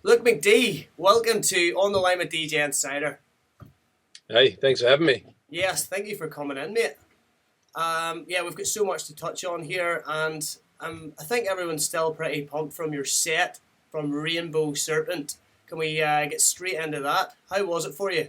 Look, McD, welcome to On the Line with DJ Insider. Hey, thanks for having me. Yes, thank you for coming in, mate. Yeah, we've got so much to touch on here, and I think everyone's still pretty pumped from your set from Rainbow Serpent. Can we get straight into that? How was it for you?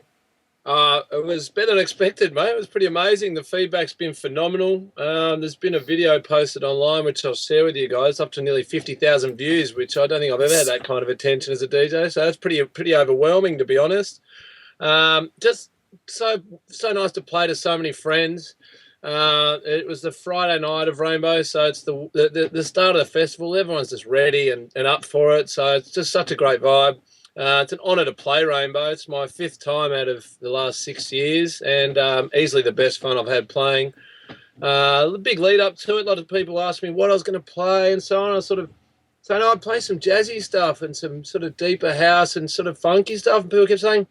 It was better than expected, mate. It was pretty amazing. The feedback's been phenomenal. There's been a video posted online, which I'll share with you guys, up to nearly 50,000 views, which I don't think I've ever had that kind of attention as a DJ. So that's pretty overwhelming, to be honest. Just so nice to play to so many friends. It was the Friday night of Rainbow, so it's the start of the festival. Everyone's just ready and up for it. So it's just such a great vibe. It's an honour to play Rainbow. It's my fifth time out of the last 6 years, and easily the best fun I've had playing. The big lead up to it, a lot of people asked me what I was going to play and so on. I was sort of saying, I'd play some jazzy stuff and some sort of deeper house and sort of funky stuff. And people kept saying,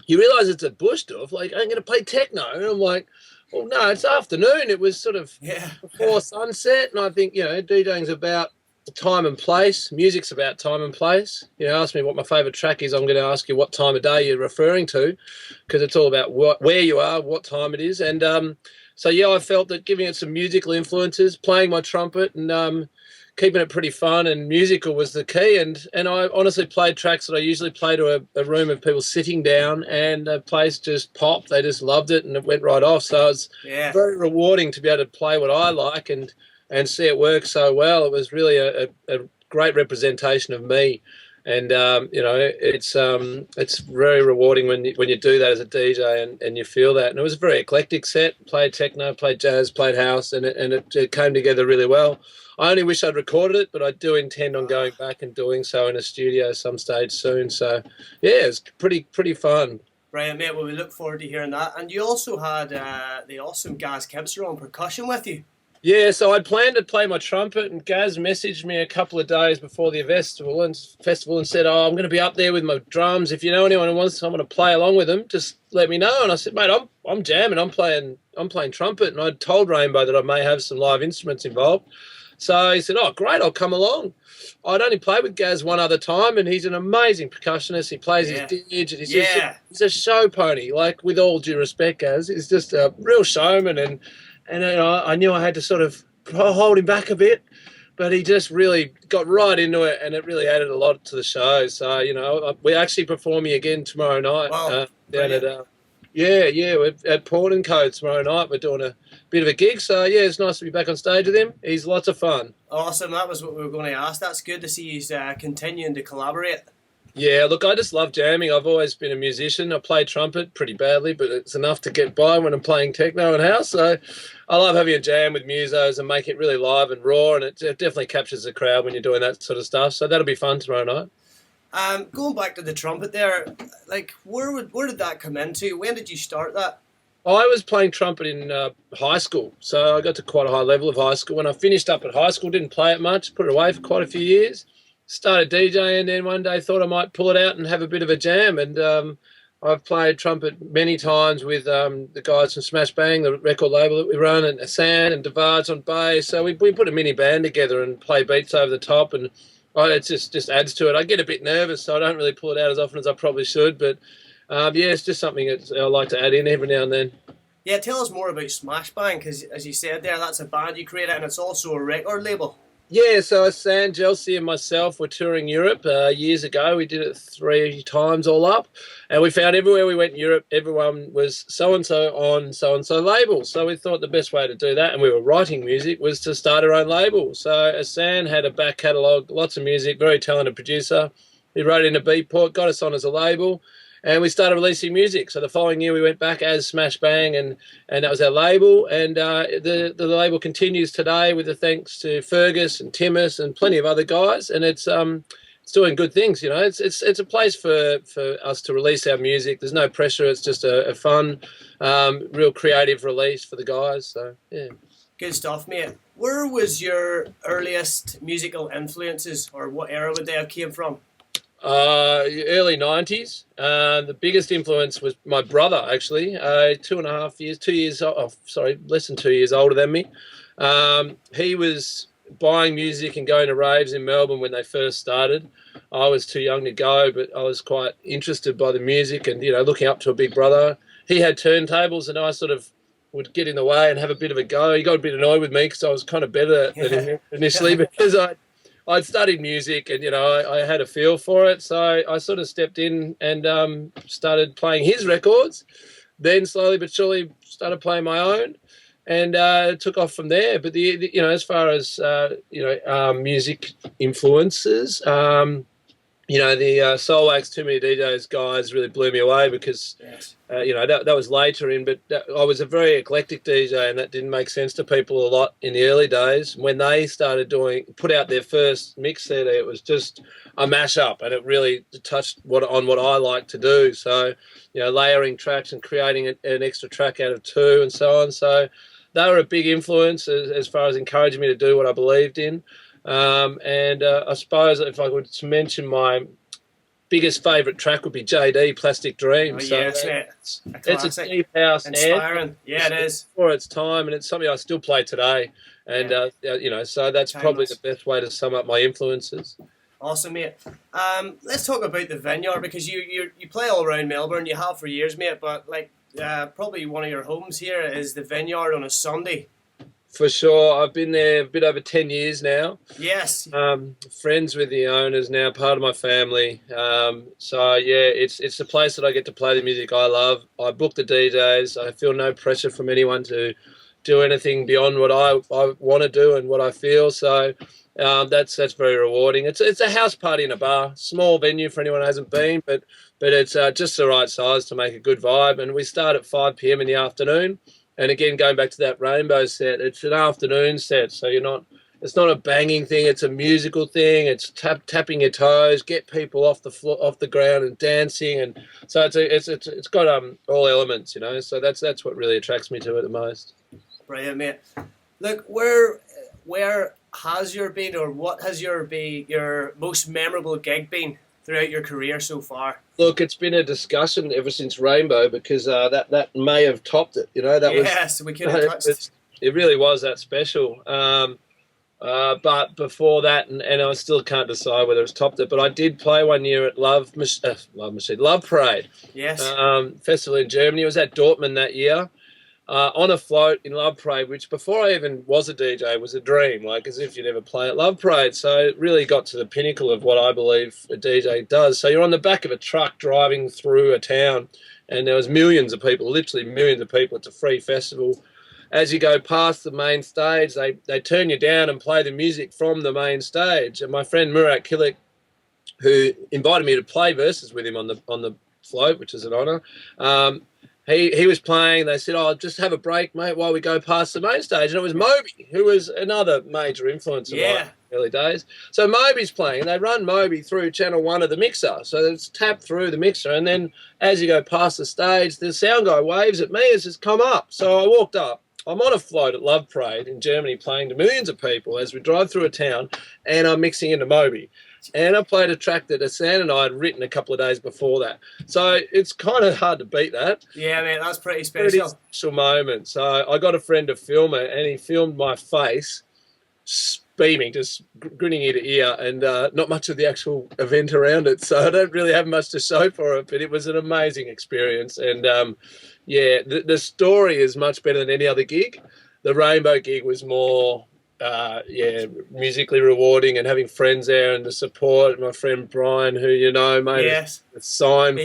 you realise it's at Bushduff, like, I'm going to play techno. And I'm like, well, no, it's afternoon. It was sort of before sunset, and I think, DJing's about time and place. Music's about time and place. Ask me what my favourite track is, I'm going to ask you what time of day you're referring to, because it's all about where you are, what time it is. And I felt that giving it some musical influences, playing my trumpet and keeping it pretty fun and musical was the key. And I honestly played tracks that I usually play to a room of people sitting down, and the place just popped. They just loved it, and it went right off. So it's very rewarding to be able to play what I like and see it work so well. It was really a great representation of me, and it's very rewarding when you do that as a DJ and you feel that. And it was a very eclectic set. Played techno, played jazz, played house, and it came together really well. I only wish I'd recorded it, but I do intend on going back and doing so in a studio some stage soon. So yeah, it's pretty fun. Brilliant, mate. Well, we look forward to hearing that. And you also had the awesome Gaz Kempster on percussion with you. Yeah, so I'd planned to play my trumpet, and Gaz messaged me a couple of days before the festival and said, I'm going to be up there with my drums. If you know anyone who wants someone to play along with them, just let me know. And I said, mate, I'm jamming. I'm playing trumpet. And I'd told Rainbow that I may have some live instruments involved. So he said, oh, great, I'll come along. I'd only played with Gaz one other time, and he's an amazing percussionist. He plays his didge, and he's a show pony. Like, with all due respect, Gaz, he's just a real showman, and I knew I had to sort of hold him back a bit, but he just really got right into it, and it really added a lot to the show. So, we're actually performing again tomorrow night down at we're at Port and Code tomorrow night. We're doing a bit of a gig, so yeah, it's nice to be back on stage with him. He's lots of fun. Awesome, that was what we were going to ask. That's good to see he's continuing to collaborate. Yeah, look, I just love jamming. I've always been a musician. I play trumpet pretty badly, but it's enough to get by when I'm playing techno and house. So I love having a jam with musos and make it really live and raw, and it definitely captures the crowd when you're doing that sort of stuff. So that'll be fun tomorrow night. Going back to the trumpet there, like, where did that come into? When did you start that? I was playing trumpet in high school, so I got to quite a high level of high school. When I finished up at high school, didn't play it much, put it away for quite a few years. Started DJing, and then one day thought I might pull it out and have a bit of a jam. And I've played trumpet many times with the guys from Smashbang, the record label that we run, and Hassan and Devard's on bass. So we put a mini band together and play beats over the top, and it just adds to it. I get a bit nervous, so I don't really pull it out as often as I probably should. But it's just something that I like to add in every now and then. Yeah, tell us more about Smashbang, because as you said there, that's a band you created, and it's also a record label. Yeah, so Hassan, Chelsea and myself were touring Europe years ago. We did it 3 times all up, and we found everywhere we went in Europe, everyone was so-and-so on so-and-so label. So we thought the best way to do that, and we were writing music, was to start our own label. So Hassan had a back catalogue, lots of music, very talented producer. He wrote in a Beatport, got us on as a label, and we started releasing music. So the following year we went back as Smashbang, and that was our label. And the label continues today with the thanks to Fergus and Timmis and plenty of other guys. And it's doing good things, It's a place for us to release our music. There's no pressure. It's just a fun, real creative release for the guys. So, yeah. Good stuff, mate. Where was your earliest musical influences, or what era would they have came from? Early 90s. The biggest influence was my brother, actually. 2 years older than me. He was buying music and going to raves in Melbourne when they first started. I was too young to go, but I was quite interested by the music and, you know, looking up to a big brother. He had turntables and I sort of would get in the way and have a bit of a go. He got a bit annoyed with me because I was kind of better than him initially because I'd studied music and, you know, I had a feel for it. So I sort of stepped in and started playing his records. Then slowly but surely started playing my own and took off from there. But, you know, as far as, music influences, you know, the Soul Wax Too Many DJs guys really blew me away because, you know, that was later in, but I was a very eclectic DJ and that didn't make sense to people a lot in the early days. When they started put out their first mix CD, it was just a mashup and it really touched on what I like to do. So, you know, layering tracks and creating an extra track out of two and so on. So they were a big influence as far as encouraging me to do what I believed in. I suppose if I were to mention my biggest favourite track would be JD, Plastic Dream. Oh, yes, it's a deep house inspiring. Yeah, it is. For its time, and it's something I still play today. And, you know, so that's probably the best way to sum up my influences. Awesome, mate. Let's talk about the vineyard because you play all around Melbourne. You have for years, mate, but like probably one of your homes here is the vineyard on a Sunday. For sure. I've been there a bit over 10 years now. Yes. Friends with the owners now, part of my family. So, yeah, it's a place that I get to play the music I love. I book the DJs. I feel no pressure from anyone to do anything beyond what I want to do and what I feel. So that's very rewarding. It's a house party in a bar. Small venue for anyone who hasn't been, but it's just the right size to make a good vibe. And we start at 5 p.m. in the afternoon. And again, going back to that rainbow set, it's an afternoon set, so it's not a banging thing. It's a musical thing. It's tapping your toes, get people off the ground and dancing, and so it's got all elements, you know. So that's what really attracts me to it the most. Brilliant, mate. Look, where has your been, or what has your most memorable gig been throughout your career so far? Look, it's been a discussion ever since Rainbow because that may have topped it. You know, we could have touched. It really was that special. But before that, and I still can't decide whether it's topped it. But I did play one year at Love Parade. Yes. Festival in Germany. It was at Dortmund that year. On a float in Love Parade, which before I even was a DJ was a dream, like as if you'd ever play at Love Parade. So it really got to the pinnacle of what I believe a DJ does. So you're on the back of a truck driving through a town and there was millions of people, literally millions of people. It's a free festival. As you go past the main stage, they turn you down and play the music from the main stage. And my friend Murat Kilik, who invited me to play verses with him on the float, which is an honour, He was playing. They said, "Oh, just have a break, mate, while we go past the main stage." And it was Moby, who was another major influence in my early days. So Moby's playing, and they run Moby through channel 1 of the mixer. So it's tapped through the mixer, and then as you go past the stage, the sound guy waves at me and says, "Come up." So I walked up. I'm on a float at Love Parade in Germany playing to millions of people as we drive through a town, and I'm mixing into Moby. And I played a track that Hassan and I had written a couple of days before that. So it's kind of hard to beat that. Yeah, man, that's pretty special. Pretty special moment. So I got a friend to film it, and he filmed my face beaming, just grinning ear to ear, and not much of the actual event around it. So I don't really have much to show for it, but it was an amazing experience. And, the story is much better than any other gig. The Rainbow gig was more... musically rewarding, and having friends there and the support. My friend Brian, who you know, made a sign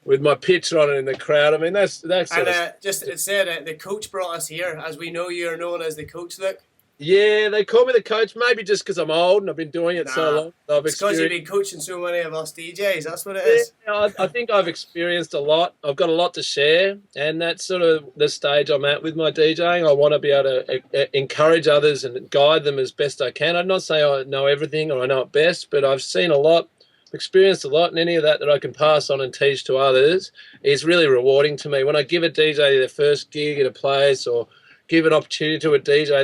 with my picture on it in the crowd. I mean, that's and it said the coach brought us here, as we know you're known as the coach. Look. Yeah, they call me the coach, maybe just because I'm old and I've been doing it so long. It's because you've been coaching so many of us DJs, that's what it is. I think I've experienced a lot. I've got a lot to share, and that's sort of the stage I'm at with my DJing. I want to be able to encourage others and guide them as best I can. I'm not saying I know everything or I know it best, but I've seen a lot, experienced a lot, and any of that I can pass on and teach to others is really rewarding to me. When I give a DJ their first gig at a place or give an opportunity to a DJ,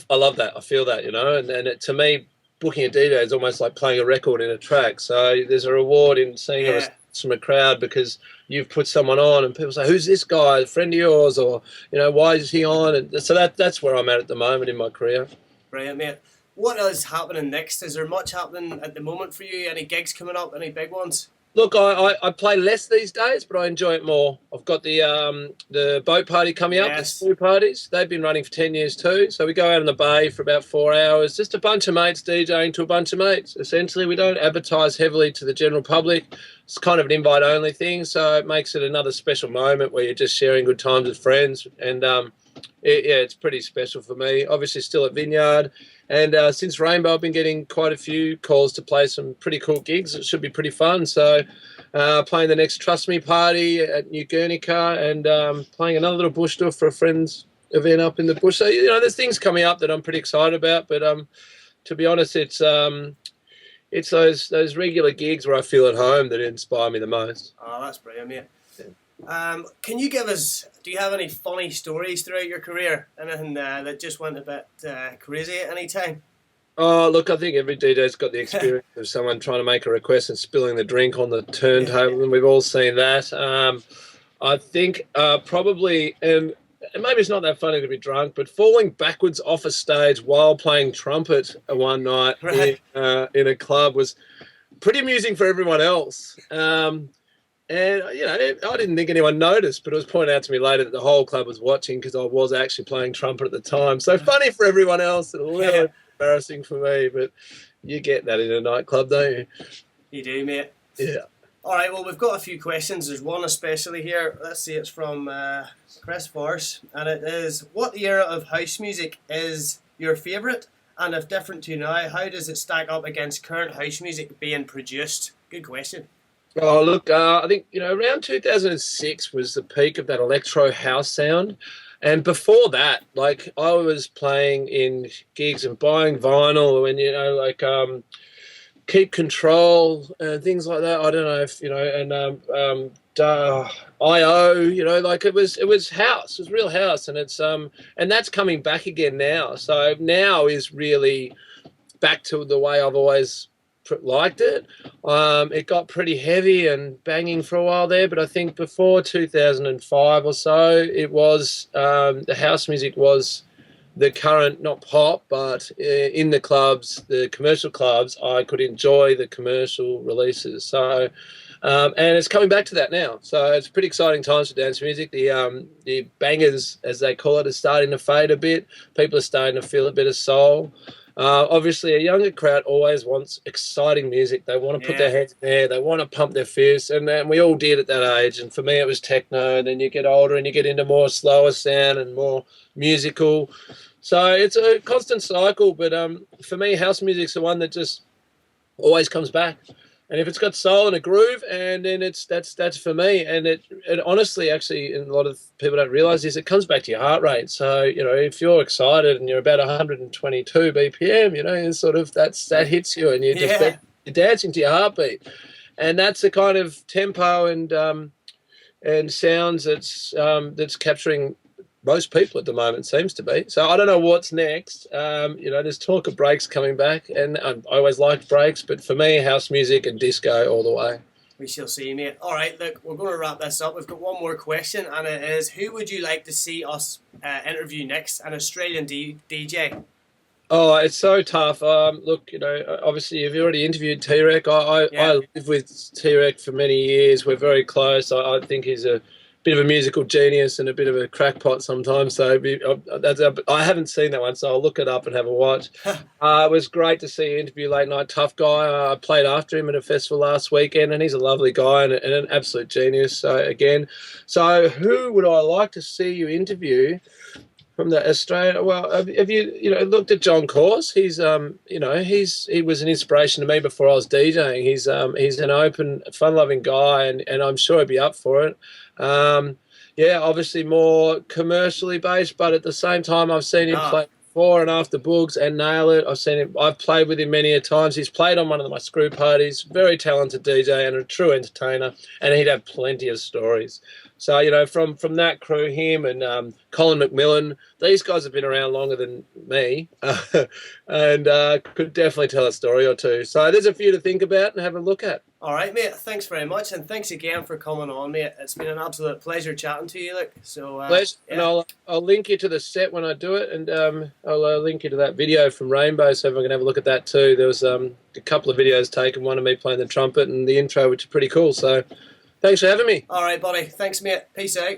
I love that. I feel that, you know, and to me, booking a DJ is almost like playing a record in a track. So there's a reward in seeing a from a crowd because you've put someone on and people say, "Who's this guy? A friend of yours?" Or, you know, "Why is he on?" And so that's where I'm at the moment in my career. Brilliant, mate. what is happening next? Is there much happening at the moment for you? Any gigs coming up? Any big ones? Look, I play less these days, but I enjoy it more. I've got the boat party coming up, the Yes. school parties. They've been running for 10 years too. So we go out in the bay for about 4 hours, just a bunch of mates DJing to a bunch of mates. Essentially, we don't advertise heavily to the general public. It's kind of an invite-only thing, so it makes it another special moment where you're just sharing good times with friends. And, it's pretty special for me. Obviously, still at Vineyard. And since Rainbow, I've been getting quite a few calls to play some pretty cool gigs. It should be pretty fun. So playing the next Trust Me party at New Guernica and playing another little bush tour for a friend's event up in the bush. So, there's things coming up that I'm pretty excited about. But to be honest, it's those regular gigs where I feel at home that inspire me the most. Oh, that's brilliant, mate. Can you do you have any funny stories throughout your career? Anything that just went a bit crazy at any time? Oh, look, I think every DJ's got the experience of someone trying to make a request and spilling the drink on the turntable, and we've all seen that. I think probably, and maybe it's not that funny to be drunk, but falling backwards off a stage while playing trumpet one night in a club was pretty amusing for everyone else. And, I didn't think anyone noticed, but it was pointed out to me later that the whole club was watching because I was actually playing trumpet at the time. So funny for everyone else and a little embarrassing for me, but you get that in a nightclub, don't you? You do, mate. Yeah. All right, well, we've got a few questions. There's one especially here. Let's see, it's from Chris Force, and it is, what era of house music is your favourite? And if different to now, how does it stack up against current house music being produced? Good question. Oh, look, I think, around 2006 was the peak of that electro house sound. And before that, like, I was playing in gigs and buying vinyl and, Keep Control and things like that. I don't know if, I.O., like it was house. It was real house. And it's and that's coming back again now. So now is really back to the way I've always liked it. It got pretty heavy and banging for a while there, but I think before 2005 or so, it was the house music was the current, not pop, but in the clubs, the commercial clubs, I could enjoy the commercial releases. So, and it's coming back to that now. So it's pretty exciting times for dance music. The bangers, as they call it, are starting to fade a bit. People are starting to feel a bit of soul. Obviously, a younger crowd always wants exciting music. They want to put their heads in there. They want to pump their fists, and we all did at that age. And for me, it was techno. And then you get older and you get into more slower sound and more musical. So it's a constant cycle. But for me, house music's the one that just always comes back. And if it's got soul and a groove, and then that's for me. And it honestly, actually, and a lot of people don't realise this, it comes back to your heart rate. So, if you're excited and you're about 122 BPM, it's sort of that hits you, and you're dancing to your heartbeat. And that's the kind of tempo and sounds that's capturing most people at the moment, seems to be. So I don't know what's next. There's talk of breaks coming back, and I always liked breaks, but for me, house music and disco all the way. We shall see, mate. All right, look, we're going to wrap this up. We've got one more question, and it is, who would you like to see us interview next? An Australian DJ? Oh, it's so tough. Look, obviously you've already interviewed T-Rec. I lived with T-Rec for many years. We're very close. I think he's a bit of a musical genius and a bit of a crackpot sometimes. So I haven't seen that one, so I'll look it up and have a watch. It was great to see you interview Late Night Tough Guy. I played after him at a festival last weekend, and he's a lovely guy and an absolute genius. So who would I like to see you interview from the Australia? Well, have you looked at John Course? He's he was an inspiration to me before I was DJing. He's an open, fun-loving guy, and I'm sure he'd be up for it. Obviously more commercially based, but at the same time, I've seen him play before and after Boogs and nail it. I've played with him many a times. He's played on one of my screw parties. Very talented DJ and a true entertainer, and he'd have plenty of stories. So, from that crew, him and Colin McMillan, these guys have been around longer than me and could definitely tell a story or two. So there's a few to think about and have a look at. All right, mate. Thanks very much, and thanks again for coming on, mate. It's been an absolute pleasure chatting to you, look. So, Pleasure. yeah. And I'll link you to the set when I do it, and I'll link you to that video from Rainbow, so everyone can have a look at that too. There was a couple of videos taken, one of me playing the trumpet and the intro, which is pretty cool. So, thanks for having me. All right, buddy. Thanks, mate. Peace out.